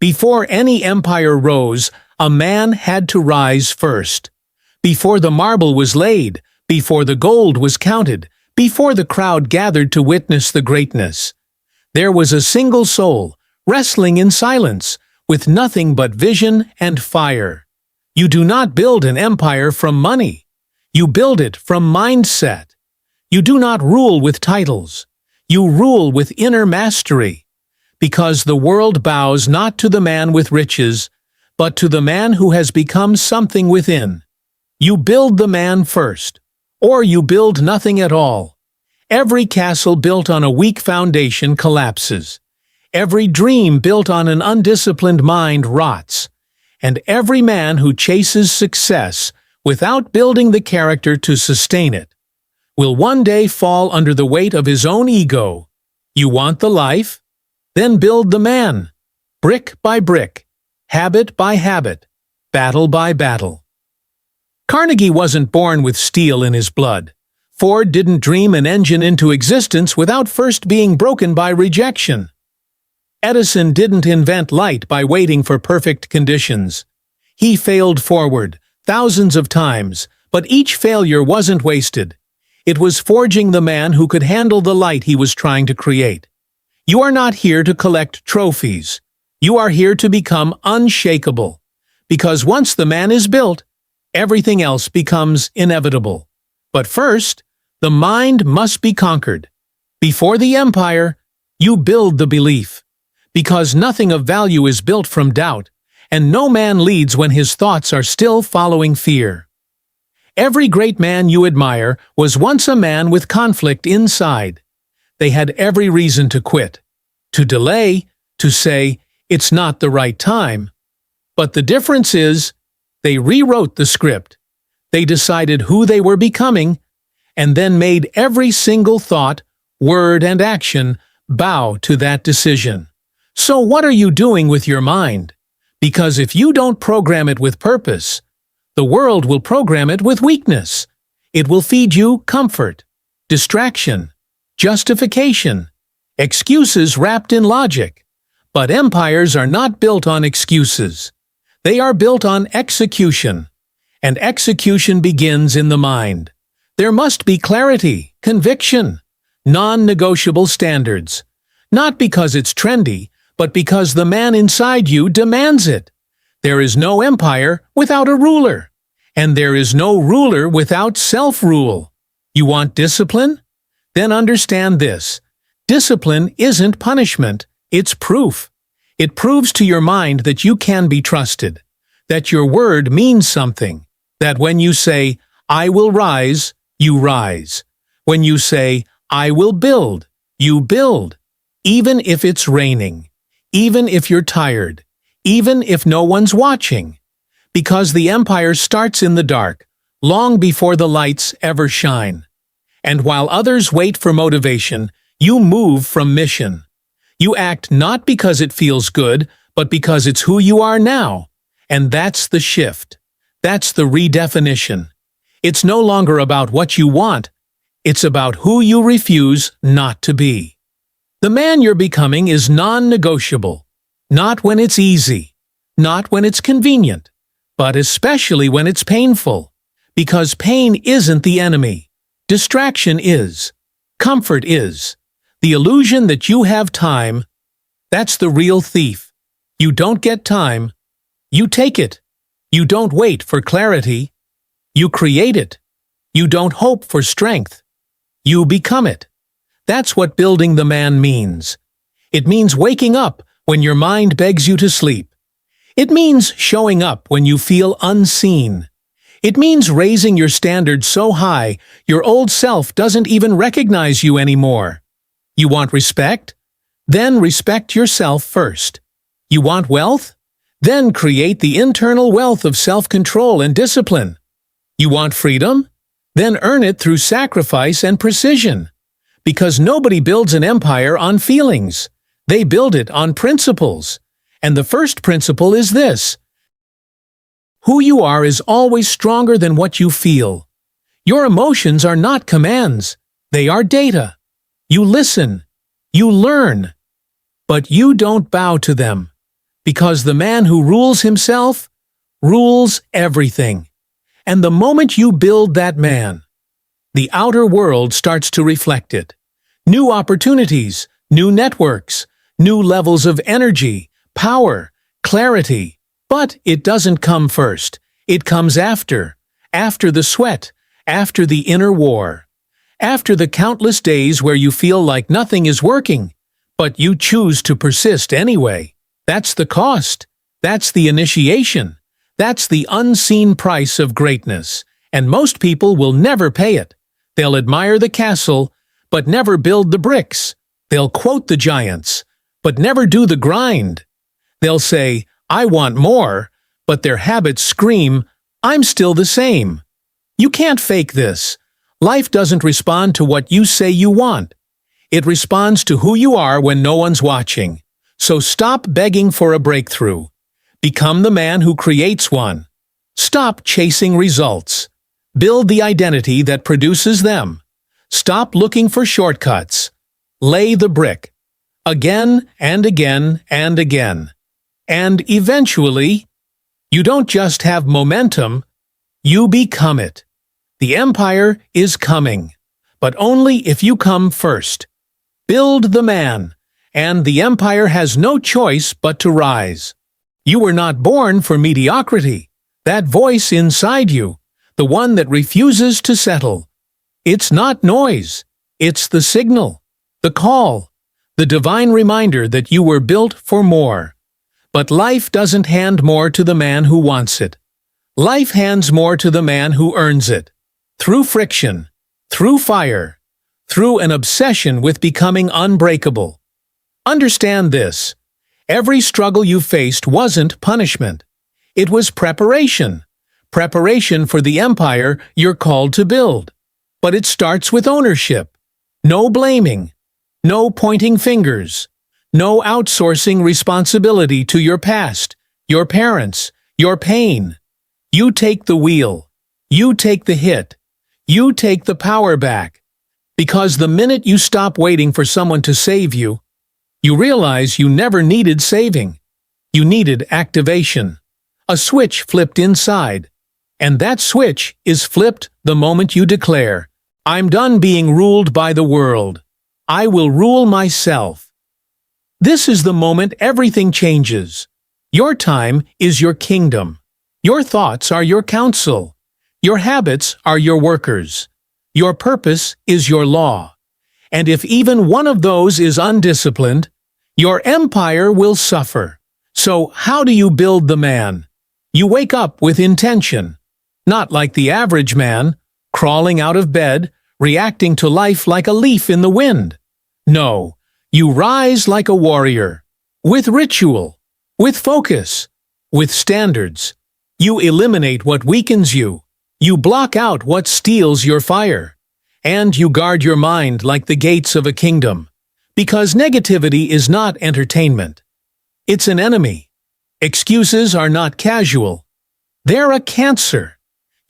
Before any empire rose, a man had to rise first. Before the marble was laid, before the gold was counted, before the crowd gathered to witness the greatness, there was a single soul, wrestling in silence, with nothing but vision and fire. You do not build an empire from money. You build it from mindset. You do not rule with titles. You rule with inner mastery. Because the world bows not to the man with riches, but to the man who has become something within. You build the man first, or you build nothing at all. Every castle built on a weak foundation collapses. Every dream built on an undisciplined mind rots. And every man who chases success without building the character to sustain it will one day fall under the weight of his own ego. You want the life? Then build the man, brick by brick, habit by habit, battle by battle. Carnegie wasn't born with steel in his blood. Ford didn't dream an engine into existence without first being broken by rejection. Edison didn't invent light by waiting for perfect conditions. He failed forward, thousands of times, but each failure wasn't wasted. It was forging the man who could handle the light he was trying to create. You are not here to collect trophies. You are here to become unshakable. Because once the man is built, everything else becomes inevitable. But first, the mind must be conquered. Before the empire, you build the belief. Because nothing of value is built from doubt, and no man leads when his thoughts are still following fear. Every great man you admire was once a man with conflict inside. They had every reason to quit, to delay, to say, "It's not the right time." But the difference is, they rewrote the script. They decided who they were becoming, and then made every single thought, word, and action bow to that decision. So what are you doing with your mind? Because if you don't program it with purpose, the world will program it with weakness. It will feed you comfort, distraction, justification, excuses wrapped in logic. But empires are not built on excuses. They are built on execution. And execution begins in the mind. There must be clarity, conviction, non-negotiable standards. Not because it's trendy, but because the man inside you demands it. There is no empire without a ruler. And there is no ruler without self-rule. You want discipline? Then understand this. Discipline isn't punishment, it's proof. It proves to your mind that you can be trusted, that your word means something, that when you say, "I will rise," you rise. When you say, "I will build," you build. Even if it's raining, even if you're tired, even if no one's watching. Because the empire starts in the dark, long before the lights ever shine. And while others wait for motivation, you move from mission. You act not because it feels good, but because it's who you are now. And that's the shift. That's the redefinition. It's no longer about what you want. It's about who you refuse not to be. The man you're becoming is non-negotiable. Not when it's easy. Not when it's convenient. But especially when it's painful. Because pain isn't the enemy. Distraction is. Comfort is. The illusion that you have time, that's the real thief. You don't get time. You take it. You don't wait for clarity. You create it. You don't hope for strength. You become it. That's what building the man means. It means waking up when your mind begs you to sleep. It means showing up when you feel unseen. It means raising your standards so high your old self doesn't even recognize you anymore. You want respect? Then respect yourself first. You want wealth? Then create the internal wealth of self-control and discipline. You want freedom? Then earn it through sacrifice and precision. Because nobody builds an empire on feelings. They build it on principles. And the first principle is this. Who you are is always stronger than what you feel. Your emotions are not commands. They are data. You listen. You learn. But you don't bow to them. Because the man who rules himself rules everything. And the moment you build that man, the outer world starts to reflect it. New opportunities, new networks, new levels of energy, power, clarity. But it doesn't come first. It comes after the sweat, after the inner war, after the countless days where you feel like nothing is working, but you choose to persist anyway. That's the cost. That's the initiation. That's the unseen price of greatness, and most people will never pay it. They'll admire the castle, but never build the bricks. They'll quote the giants, but never do the grind. They'll say, "I want more," but their habits scream, "I'm still the same." You can't fake this. Life doesn't respond to what you say you want. It responds to who you are when no one's watching. So stop begging for a breakthrough. Become the man who creates one. Stop chasing results. Build the identity that produces them. Stop looking for shortcuts. Lay the brick. Again and again and again. And eventually, you don't just have momentum, you become it. The empire is coming, but only if you come first. Build the man, and the empire has no choice but to rise. You were not born for mediocrity. That voice inside you, the one that refuses to settle. It's not noise. It's the signal, the call, the divine reminder that you were built for more. But life doesn't hand more to the man who wants it. Life hands more to the man who earns it. Through friction, through fire, through an obsession with becoming unbreakable. Understand this. Every struggle you faced wasn't punishment. It was preparation. Preparation for the empire you're called to build. But it starts with ownership. No blaming. No pointing fingers. No outsourcing responsibility to your past, your parents, your pain. You take the wheel. You take the hit. You take the power back. Because the minute you stop waiting for someone to save you, you realize you never needed saving. You needed activation. A switch flipped inside. And that switch is flipped the moment you declare, "I'm done being ruled by the world. I will rule myself." This is the moment everything changes. Your time is your kingdom. Your thoughts are your counsel. Your habits are your workers. Your purpose is your law. And if even one of those is undisciplined, your empire will suffer. So how do you build the man? You wake up with intention. Not like the average man, crawling out of bed, reacting to life like a leaf in the wind. No, you rise like a warrior. With ritual, with focus, with standards. You eliminate what weakens you. You block out what steals your fire. And you guard your mind like the gates of a kingdom. Because negativity is not entertainment. It's an enemy. Excuses are not casual. They're a cancer.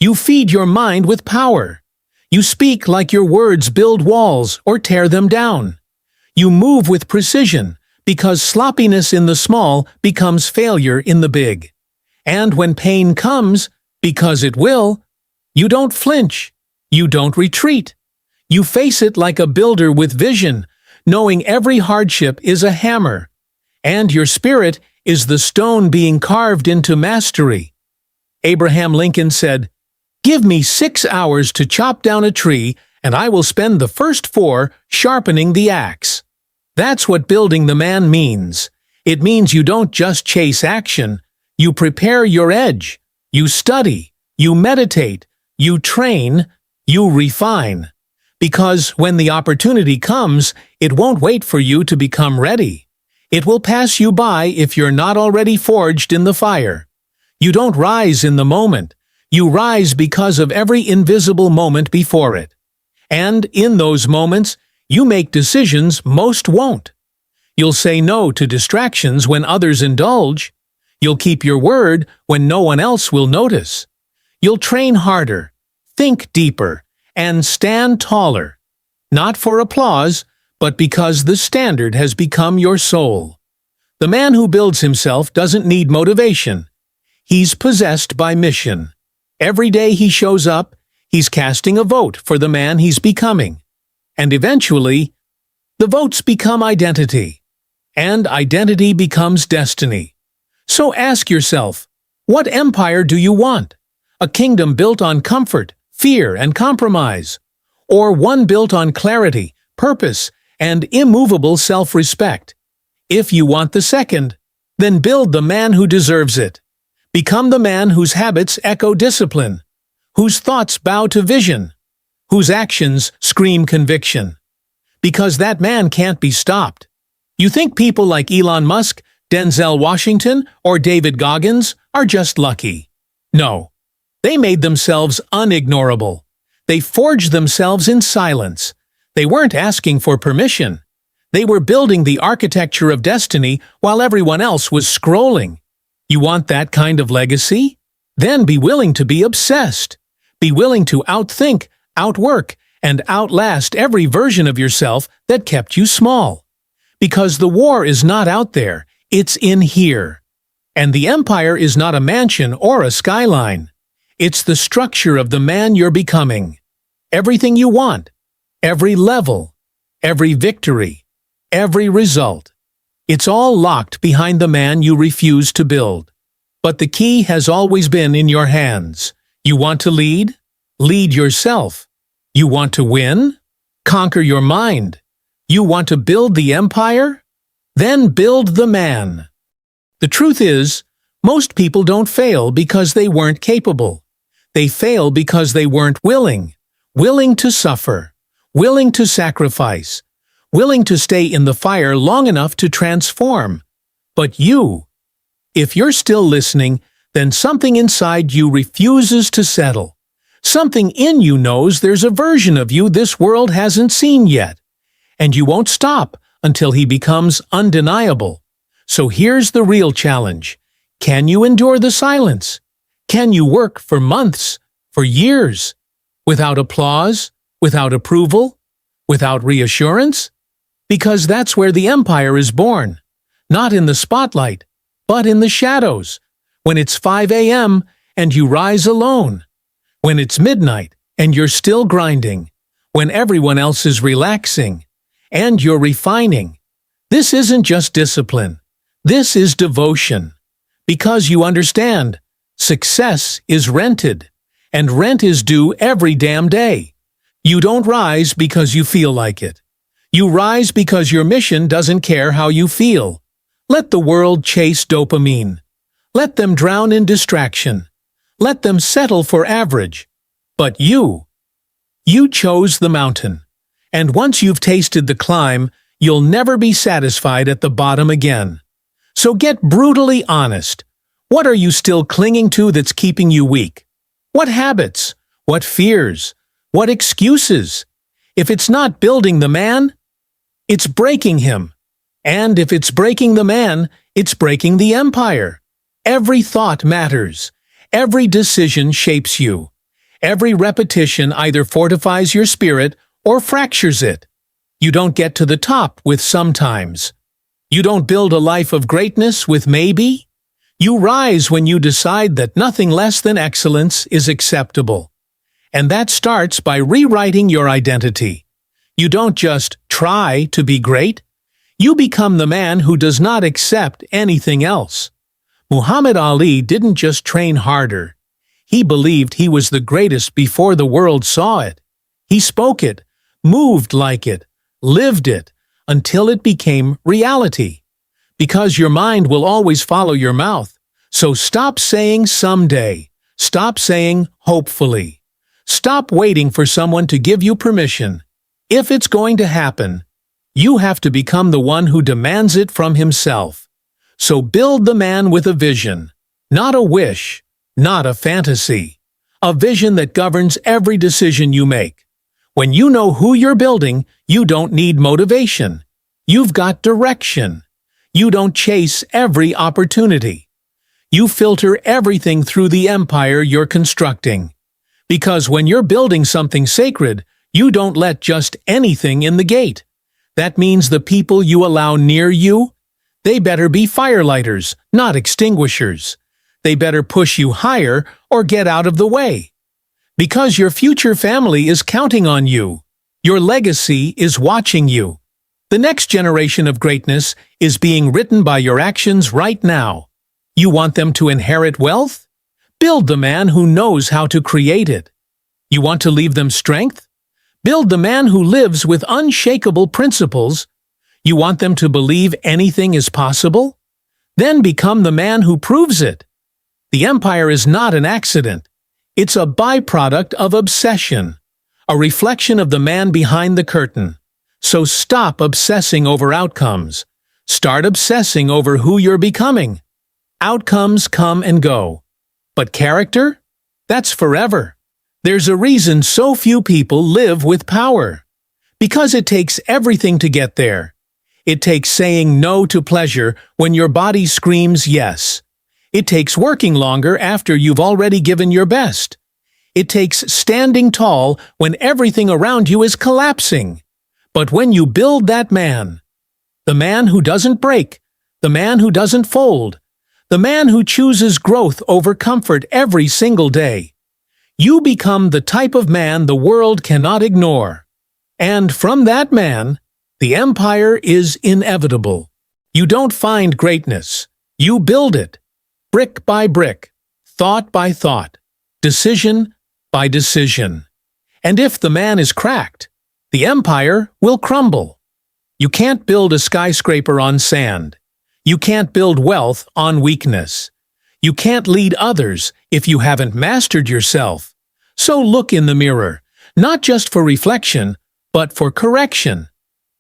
You feed your mind with power. You speak like your words build walls or tear them down. You move with precision because sloppiness in the small becomes failure in the big. And when pain comes, because it will, you don't flinch. You don't retreat. You face it like a builder with vision, knowing every hardship is a hammer. And your spirit is the stone being carved into mastery. Abraham Lincoln said, "Give me 6 hours to chop down a tree, and I will spend the first 4 sharpening the axe." That's what building the man means. It means you don't just chase action. You prepare your edge. You study. You meditate. You train. You refine. Because when the opportunity comes, it won't wait for you to become ready. It will pass you by if you're not already forged in the fire. You don't rise in the moment. You rise because of every invisible moment before it. And in those moments, you make decisions most won't. You'll say no to distractions when others indulge. You'll keep your word when no one else will notice. You'll train harder, think deeper, and stand taller. Not for applause, but because the standard has become your soul. The man who builds himself doesn't need motivation. He's possessed by mission. Every day he shows up, he's casting a vote for the man he's becoming. And eventually, the votes become identity. And identity becomes destiny. So ask yourself, what empire do you want? A kingdom built on comfort, fear, and compromise? Or one built on clarity, purpose, and immovable self-respect? If you want the second, then build the man who deserves it. Become the man whose habits echo discipline, whose thoughts bow to vision, whose actions scream conviction. Because that man can't be stopped. You think people like Elon Musk, Denzel Washington, or David Goggins are just lucky? No. They made themselves unignorable. They forged themselves in silence. They weren't asking for permission. They were building the architecture of destiny while everyone else was scrolling. You want that kind of legacy? Then be willing to be obsessed. Be willing to outthink, outwork, and outlast every version of yourself that kept you small. Because the war is not out there, it's in here. And the empire is not a mansion or a skyline. It's the structure of the man you're becoming. Everything you want, every level, every victory, every result. It's all locked behind the man you refuse to build. But the key has always been in your hands. You want to lead? Lead yourself. You want to win? Conquer your mind. You want to build the empire? Then build the man. The truth is, most people don't fail because they weren't capable. They fail because they weren't willing. Willing to suffer. Willing to sacrifice. Willing to stay in the fire long enough to transform. But you, if you're still listening, then something inside you refuses to settle. Something in you knows there's a version of you this world hasn't seen yet. And you won't stop until he becomes undeniable. So here's the real challenge. Can you endure the silence? Can you work for months, for years, without applause, without approval, without reassurance? Because that's where the empire is born. Not in the spotlight, but in the shadows. When it's 5 a.m. and you rise alone. When it's midnight and you're still grinding. When everyone else is relaxing. And you're refining. This isn't just discipline. This is devotion. Because you understand, success is rented. And rent is due every damn day. You don't rise because you feel like it. You rise because your mission doesn't care how you feel. Let the world chase dopamine. Let them drown in distraction. Let them settle for average. But you chose the mountain. And once you've tasted the climb, you'll never be satisfied at the bottom again. So get brutally honest. What are you still clinging to that's keeping you weak? What habits? What fears? What excuses? If it's not building the man, it's breaking him. And if it's breaking the man, it's breaking the empire. Every thought matters. Every decision shapes you. Every repetition either fortifies your spirit or fractures it. You don't get to the top with sometimes. You don't build a life of greatness with maybe. You rise when you decide that nothing less than excellence is acceptable. And that starts by rewriting your identity. You don't just try to be great. You become the man who does not accept anything else. Muhammad Ali didn't just train harder. He believed he was the greatest before the world saw it. He spoke it, moved like it, lived it, until it became reality. Because your mind will always follow your mouth. So stop saying someday. Stop saying hopefully. Stop waiting for someone to give you permission. If it's going to happen, you have to become the one who demands it from himself. So build the man with a vision, not a wish, not a fantasy. A vision that governs every decision you make. When you know who you're building, you don't need motivation. You've got direction. You don't chase every opportunity. You filter everything through the empire you're constructing. Because when you're building something sacred, you don't let just anything in the gate. That means the people you allow near you, They better be firelighters, not extinguishers. They better push you higher or get out of the way. Because your future family is counting on you. Your legacy is watching you. The next generation of greatness is being written by your actions right now. You want them to inherit wealth? Build the man who knows how to create it. You want to leave them strength? Build the man who lives with unshakable principles. You want them to believe anything is possible? Then become the man who proves it. The empire is not an accident. It's a byproduct of obsession, a reflection of the man behind the curtain. So stop obsessing over outcomes. Start obsessing over who you're becoming. Outcomes come and go. But character? That's forever. There's a reason so few people live with power. Because it takes everything to get there. It takes saying no to pleasure when your body screams yes. It takes working longer after you've already given your best. It takes standing tall when everything around you is collapsing. But when you build that man, the man who doesn't break, the man who doesn't fold, the man who chooses growth over comfort every single day, you become the type of man the world cannot ignore. And from that man, the empire is inevitable. You don't find greatness. You build it. Brick by brick, thought by thought, decision by decision. And if the man is cracked, the empire will crumble. You can't build a skyscraper on sand. You can't build wealth on weakness. You can't lead others if you haven't mastered yourself. So look in the mirror, not just for reflection, but for correction.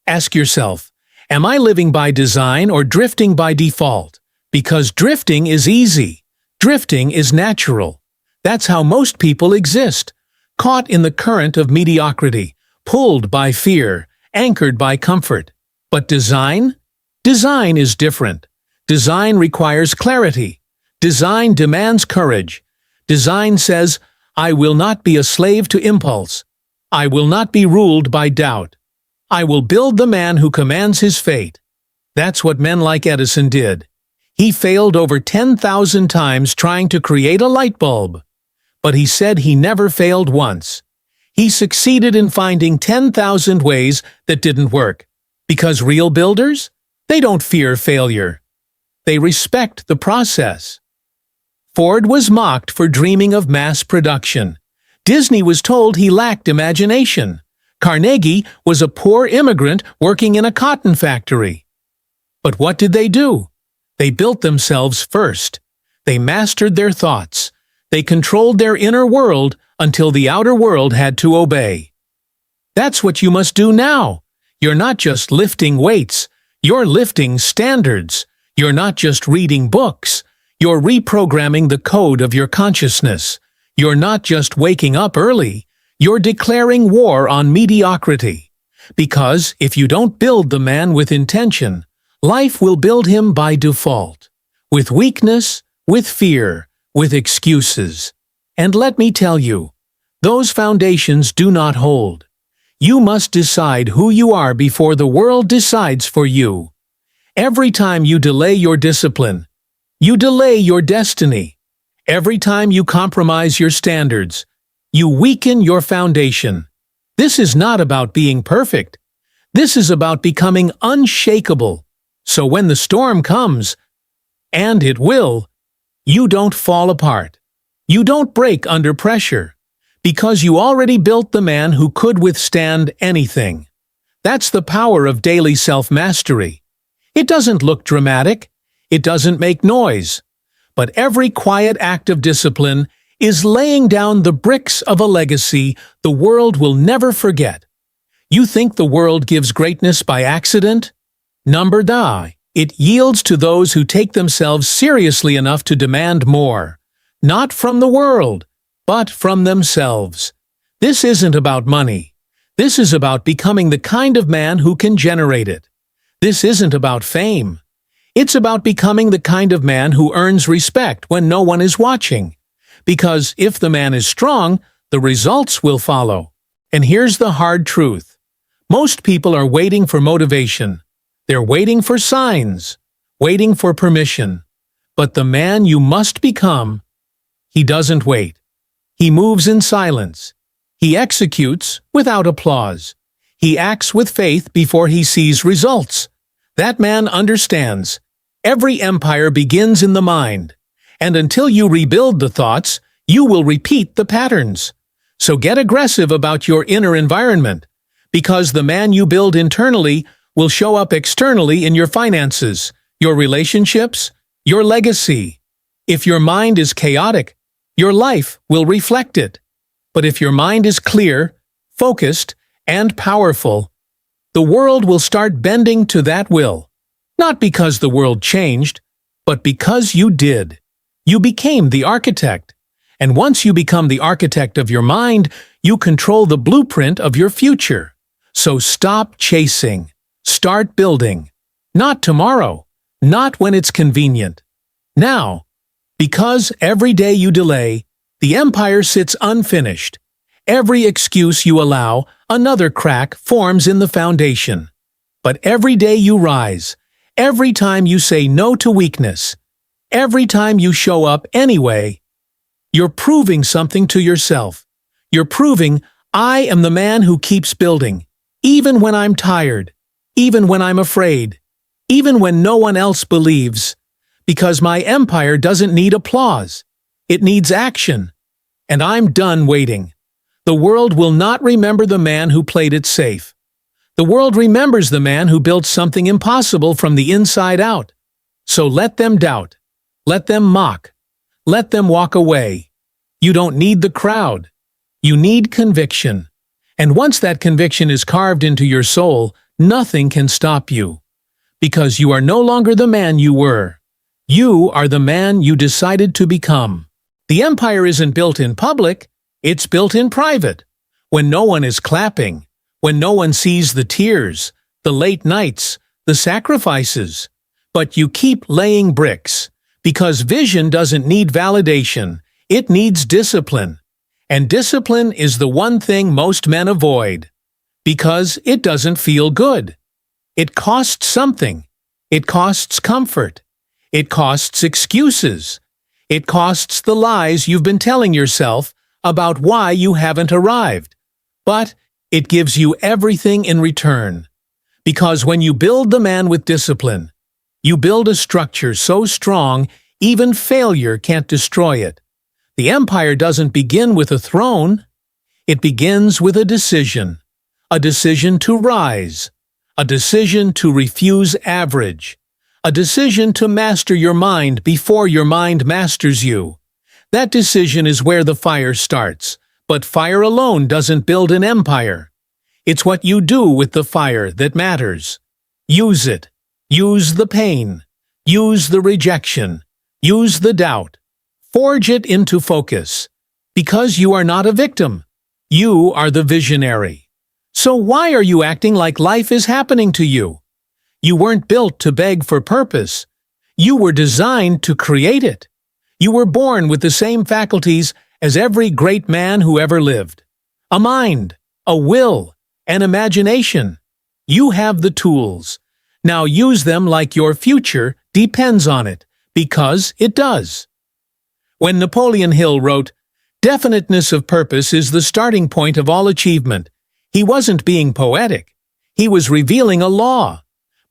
Ask yourself, am I living by design or drifting by default? Because drifting is easy. Drifting is natural. That's how most people exist, caught in the current of mediocrity, pulled by fear, anchored by comfort. But design? Design is different. Design requires clarity. Design demands courage. Design says, I will not be a slave to impulse. I will not be ruled by doubt. I will build the man who commands his fate. That's what men like Edison did. He failed over 10,000 times trying to create a light bulb. But he said he never failed once. He succeeded in finding 10,000 ways that didn't work. Because real builders? They don't fear failure. They respect the process. Ford was mocked for dreaming of mass production. Disney was told he lacked imagination. Carnegie was a poor immigrant working in a cotton factory. But what did they do? They built themselves first. They mastered their thoughts. They controlled their inner world until the outer world had to obey. That's what you must do now. You're not just lifting weights. You're lifting standards. You're not just reading books. You're reprogramming the code of your consciousness. You're not just waking up early. You're declaring war on mediocrity. Because if you don't build the man with intention, life will build him by default, with weakness, with fear, with excuses. And let me tell you, those foundations do not hold. You must decide who you are before the world decides for you. Every time you delay your discipline, you delay your destiny. Every time you compromise your standards, you weaken your foundation. This is not about being perfect. This is about becoming unshakable. So when the storm comes, and it will, you don't fall apart. You don't break under pressure, because you already built the man who could withstand anything. That's the power of daily self-mastery. It doesn't look dramatic. It doesn't make noise. But every quiet act of discipline is laying down the bricks of a legacy the world will never forget. You think the world gives greatness by accident? Number die. It yields to those who take themselves seriously enough to demand more. Not from the world, but from themselves. This isn't about money. This is about becoming the kind of man who can generate it. This isn't about fame. It's about becoming the kind of man who earns respect when no one is watching. Because if the man is strong, the results will follow. And here's the hard truth. Most people are waiting for motivation. They're waiting for signs. waiting for permission. But the man you must become, he doesn't wait. He moves in silence. He executes without applause. He acts with faith before he sees results. That man understands. Every empire begins in the mind. And until you rebuild the thoughts, you will repeat the patterns. So get aggressive about your inner environment, because the man you build internally will show up externally in your finances, your relationships, your legacy. If your mind is chaotic, your life will reflect it. But if your mind is clear, focused, and powerful, the world will start bending to that will. Not because the world changed, but because you did. You became the architect. And once you become the architect of your mind, you control the blueprint of your future. So stop chasing. Start building. Not tomorrow. Not when it's convenient. Now. Because every day you delay, the empire sits unfinished. Every excuse you allow, another crack forms in the foundation. But every day you rise, every time you say no to weakness, every time you show up anyway, you're proving something to yourself. You're proving, I am the man who keeps building, even when I'm tired, even when I'm afraid, even when no one else believes. Because my empire doesn't need applause. It needs action. And I'm done waiting. The world will not remember the man who played it safe. The world remembers the man who built something impossible from the inside out. So let them doubt. Let them mock. Let them walk away. You don't need the crowd. You need conviction. And once that conviction is carved into your soul, nothing can stop you. Because you are no longer the man you were. You are the man you decided to become. The empire isn't built in public, it's built in private. When no one is clapping, when no one sees the tears, the late nights, the sacrifices. But you keep laying bricks, because vision doesn't need validation, it needs discipline. And discipline is the one thing most men avoid. Because it doesn't feel good. It costs something. It costs comfort. It costs excuses. It costs the lies you've been telling yourself about why you haven't arrived. But it gives you everything in return. Because when you build the man with discipline, you build a structure so strong even failure can't destroy it. The empire doesn't begin with a throne. It begins with a decision. A decision to rise. A decision to refuse average. A decision to master your mind before your mind masters you. That decision is where the fire starts. But fire alone doesn't build an empire. It's what you do with the fire that matters. Use it. Use the pain. Use the rejection. Use the doubt. Forge it into focus. Because you are not a victim. You are the visionary. So why are you acting like life is happening to you? You weren't built to beg for purpose. You were designed to create it. You were born with the same faculties as every great man who ever lived. A mind, a will, an imagination. You have the tools. Now use them like your future depends on it, because it does. When Napoleon Hill wrote, "Definiteness of purpose is the starting point of all achievement," he wasn't being poetic. He was revealing a law.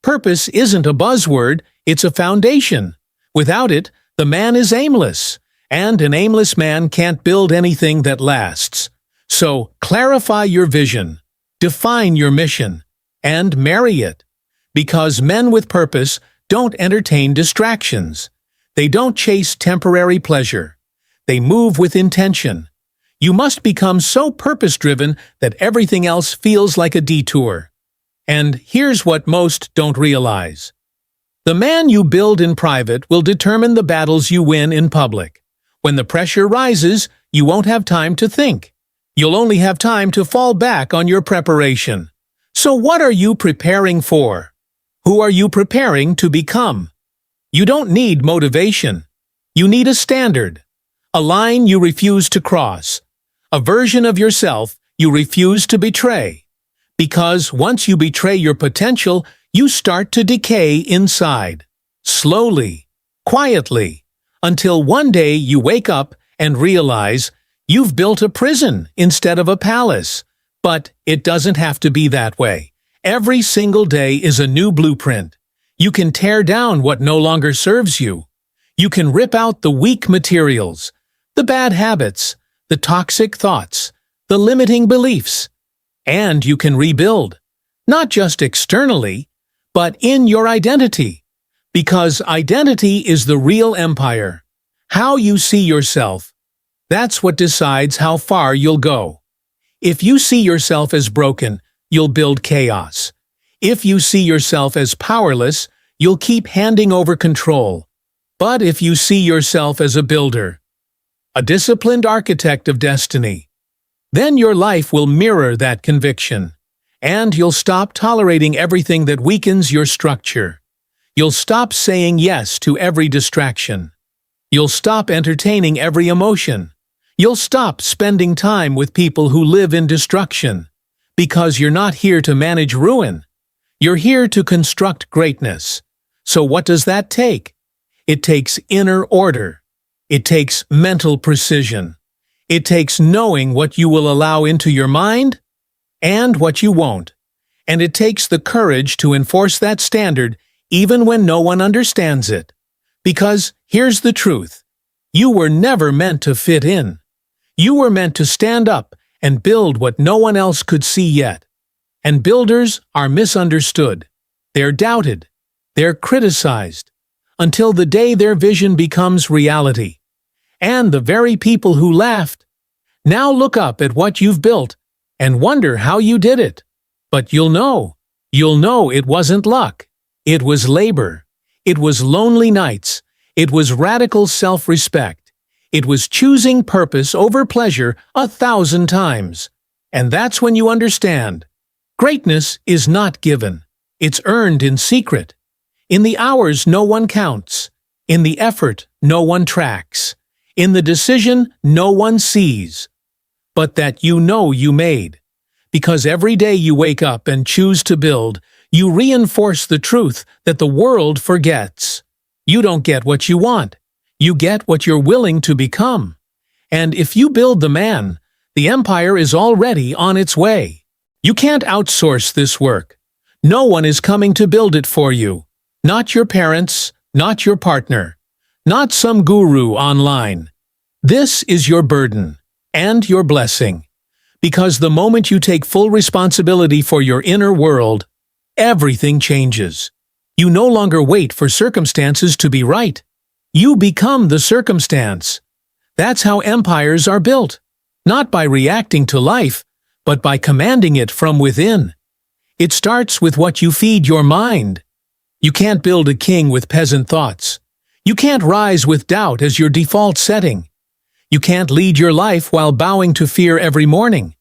Purpose isn't a buzzword, it's a foundation. Without it, the man is aimless, and an aimless man can't build anything that lasts. So, clarify your vision, define your mission, and marry it. Because men with purpose don't entertain distractions. They don't chase temporary pleasure. They move with intention. You must become so purpose-driven that everything else feels like a detour. And here's what most don't realize. The man you build in private will determine the battles you win in public. When the pressure rises, you won't have time to think. You'll only have time to fall back on your preparation. So what are you preparing for? Who are you preparing to become? You don't need motivation. You need a standard. A line you refuse to cross. A version of yourself you refuse to betray. Because once you betray your potential, you start to decay inside. slowly, quietly, until one day you wake up and realize you've built a prison instead of a palace. But it doesn't have to be that way. Every single day is a new blueprint. You can tear down what no longer serves you. You can rip out the weak materials, the bad habits, the toxic thoughts, the limiting beliefs. And you can rebuild, not just externally, but in your identity. Because identity is the real empire. How you see yourself, that's what decides how far you'll go. If you see yourself as broken, you'll build chaos. If you see yourself as powerless, you'll keep handing over control. But if you see yourself as a builder, a disciplined architect of destiny, then your life will mirror that conviction. And you'll stop tolerating everything that weakens your structure. You'll stop saying yes to every distraction. You'll stop entertaining every emotion. You'll stop spending time with people who live in destruction. Because you're not here to manage ruin. You're here to construct greatness. So what does that take? It takes inner order. It takes mental precision. It takes knowing what you will allow into your mind and what you won't. And it takes the courage to enforce that standard even when no one understands it. Because here's the truth. You were never meant to fit in. You were meant to stand up and build what no one else could see yet. And builders are misunderstood. They're doubted. They're criticized. Until the day their vision becomes reality. And the very people who laughed now look up at what you've built and wonder how you did it. But you'll know it wasn't luck. It was labor. It was lonely nights. It was radical self-respect. It was choosing purpose over pleasure 1,000 times. And that's when you understand. Greatness is not given. It's earned in secret. In the hours no one counts. In the effort no one tracks. In the decision no one sees. But that you know you made. Because every day you wake up and choose to build, you reinforce the truth that the world forgets. You don't get what you want. You get what you're willing to become. And if you build the man, the empire is already on its way. You can't outsource this work. No one is coming to build it for you. Not your parents, not your partner, not some guru online. This is your burden and your blessing. Because the moment you take full responsibility for your inner world, everything changes. You no longer wait for circumstances to be right. You become the circumstance. That's how empires are built. Not by reacting to life, but by commanding it from within. It starts with what you feed your mind. You can't build a king with peasant thoughts. You can't rise with doubt as your default setting. You can't lead your life while bowing to fear every morning.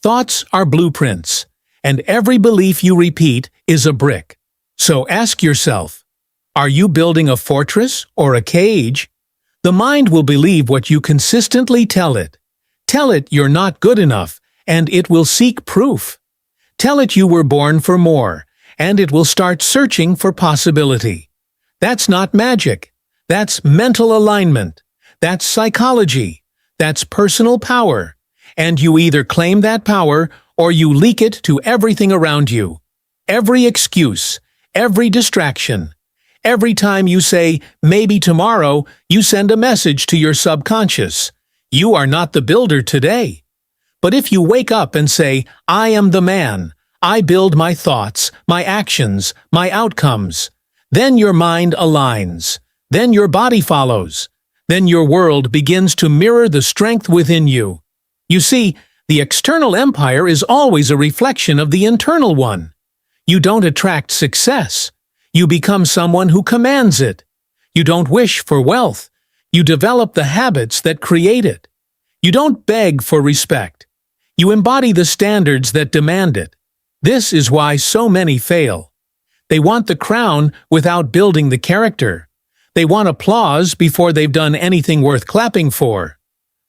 Thoughts are blueprints, and every belief you repeat is a brick. So ask yourself, are you building a fortress or a cage? The mind will believe what you consistently tell it. Tell it you're not good enough, and it will seek proof. Tell it you were born for more, and it will start searching for possibility. That's not magic. That's mental alignment. That's psychology. That's personal power. And you either claim that power or you leak it to everything around you. Every excuse, every distraction. Every time you say, maybe tomorrow, you send a message to your subconscious. You are not the builder today. But if you wake up and say, I am the man, I build my thoughts, my actions, my outcomes, then your mind aligns. Then your body follows. Then your world begins to mirror the strength within you. You see, the external empire is always a reflection of the internal one. You don't attract success. You become someone who commands it. You don't wish for wealth. You develop the habits that create it. You don't beg for respect. You embody the standards that demand it. This is why so many fail. They want the crown without building the character. They want applause before they've done anything worth clapping for.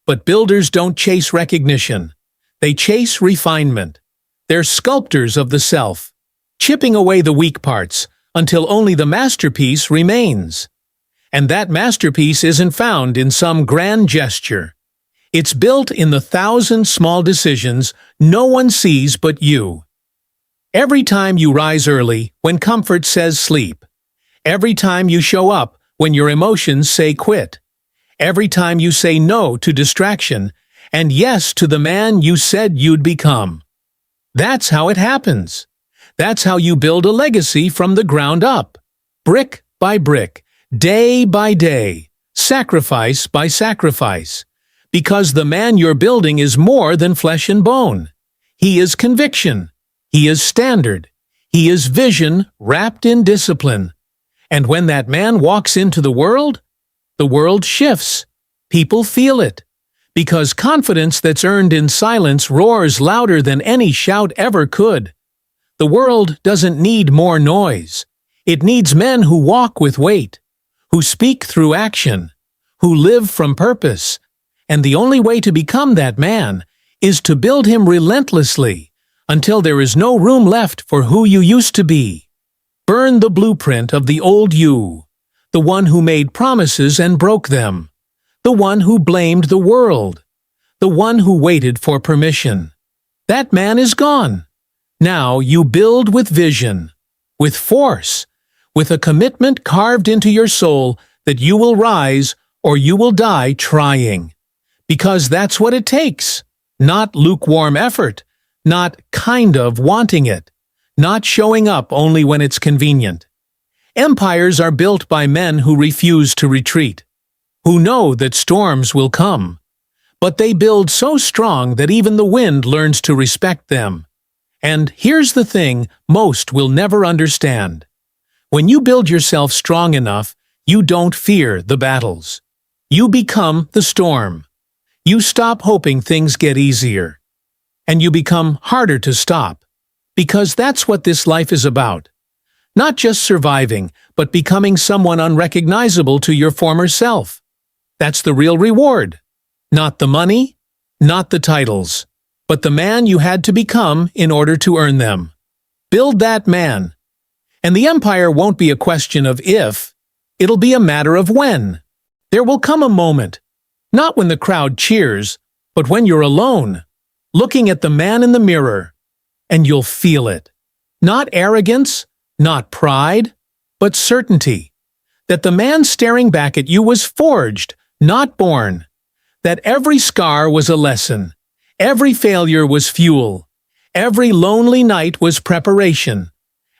But builders don't chase recognition. They chase refinement. They're sculptors of the self, chipping away the weak parts until only the masterpiece remains. And that masterpiece isn't found in some grand gesture. It's built in the 1,000 small decisions no one sees but you. Every time you rise early when comfort says sleep. Every time you show up when your emotions say quit. Every time you say no to distraction and yes to the man you said you'd become. That's how it happens. That's how you build a legacy from the ground up. Brick by brick, day by day, sacrifice by sacrifice. Because the man you're building is more than flesh and bone. He is conviction. He is standard. He is vision wrapped in discipline. And when that man walks into the world shifts. People feel it. Because confidence that's earned in silence roars louder than any shout ever could. The world doesn't need more noise. It needs men who walk with weight, who speak through action, who live from purpose. And the only way to become that man is to build him relentlessly until there is no room left for who you used to be. Burn the blueprint of the old you, the one who made promises and broke them, the one who blamed the world, the one who waited for permission. That man is gone. Now you build with vision, with force, with a commitment carved into your soul that you will rise or you will die trying. Because that's what it takes, not lukewarm effort, not kind of wanting it, not showing up only when it's convenient. Empires are built by men who refuse to retreat, who know that storms will come, but they build so strong that even the wind learns to respect them. And here's the thing most will never understand. When you build yourself strong enough, you don't fear the battles. You become the storm. You stop hoping things get easier. And you become harder to stop. Because that's what this life is about. Not just surviving, but becoming someone unrecognizable to your former self. That's the real reward. Not the money, not the titles, but the man you had to become in order to earn them. Build that man. And the empire won't be a question of if, it'll be a matter of when. There will come a moment, not when the crowd cheers, but when you're alone, looking at the man in the mirror, and you'll feel it. Not arrogance, not pride, but certainty. That the man staring back at you was forged, not born. That every scar was a lesson. Every failure was fuel. Every lonely night was preparation.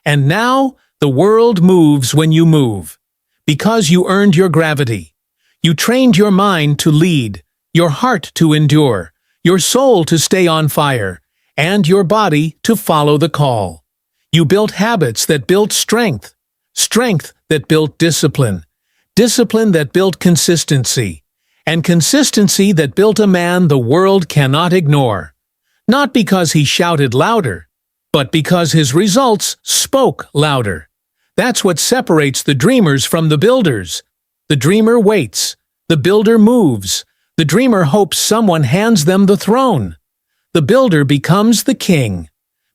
And now the world moves when you move. Because you earned your gravity. You trained your mind to lead, your heart to endure, your soul to stay on fire, and your body to follow the call. You built habits that built strength, strength that built discipline, discipline that built consistency, and consistency that built a man the world cannot ignore. Not because he shouted louder, but because his results spoke louder. That's what separates the dreamers from the builders. The dreamer waits. The builder moves. The dreamer hopes someone hands them the throne. The builder becomes the king.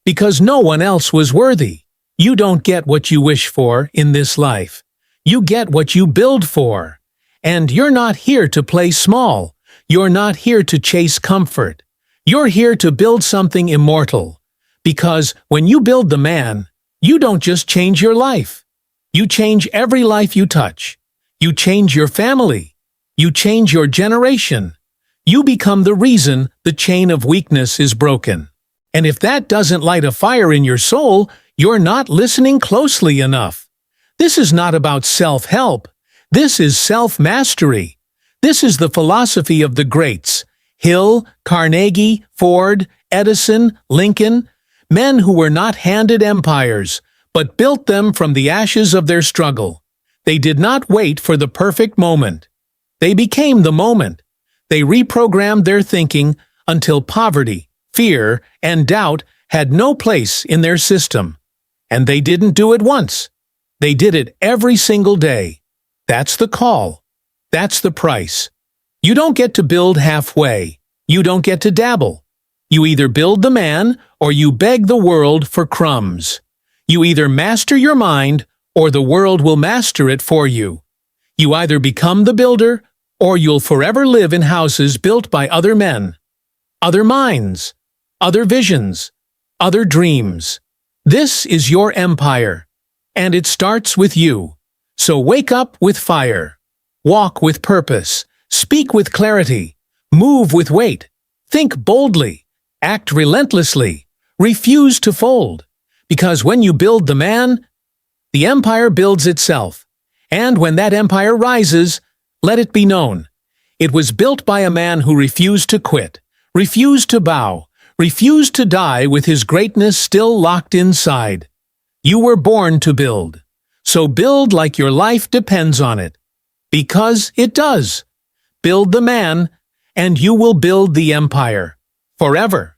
Because no one else was worthy. You don't get what you wish for in this life. You get what you build for. And you're not here to play small. You're not here to chase comfort. You're here to build something immortal. Because when you build the man, you don't just change your life. You change every life you touch. You change your family. You change your generation. You become the reason the chain of weakness is broken. And if that doesn't light a fire in your soul, you're not listening closely enough. This is not about self-help. This is self-mastery. This is the philosophy of the greats. Hill, Carnegie, Ford, Edison, Lincoln, men who were not handed empires, but built them from the ashes of their struggle. They did not wait for the perfect moment. They became the moment. They reprogrammed their thinking until poverty, fear, and doubt had no place in their system. And they didn't do it once. They did it every single day. That's the call. That's the price. You don't get to build halfway. You don't get to dabble. You either build the man or you beg the world for crumbs. You either master your mind or the world will master it for you. You either become the builder, or you'll forever live in houses built by other men, other minds, other visions, other dreams. This is your empire, and it starts with you. So wake up with fire. Walk with purpose. Speak with clarity. Move with weight. Think boldly. Act relentlessly. Refuse to fold. Because when you build the man, the empire builds itself. And when that empire rises, let it be known, it was built by a man who refused to quit, refused to bow, refused to die with his greatness still locked inside. You were born to build. So build like your life depends on it. Because it does. Build the man, and you will build the empire. Forever.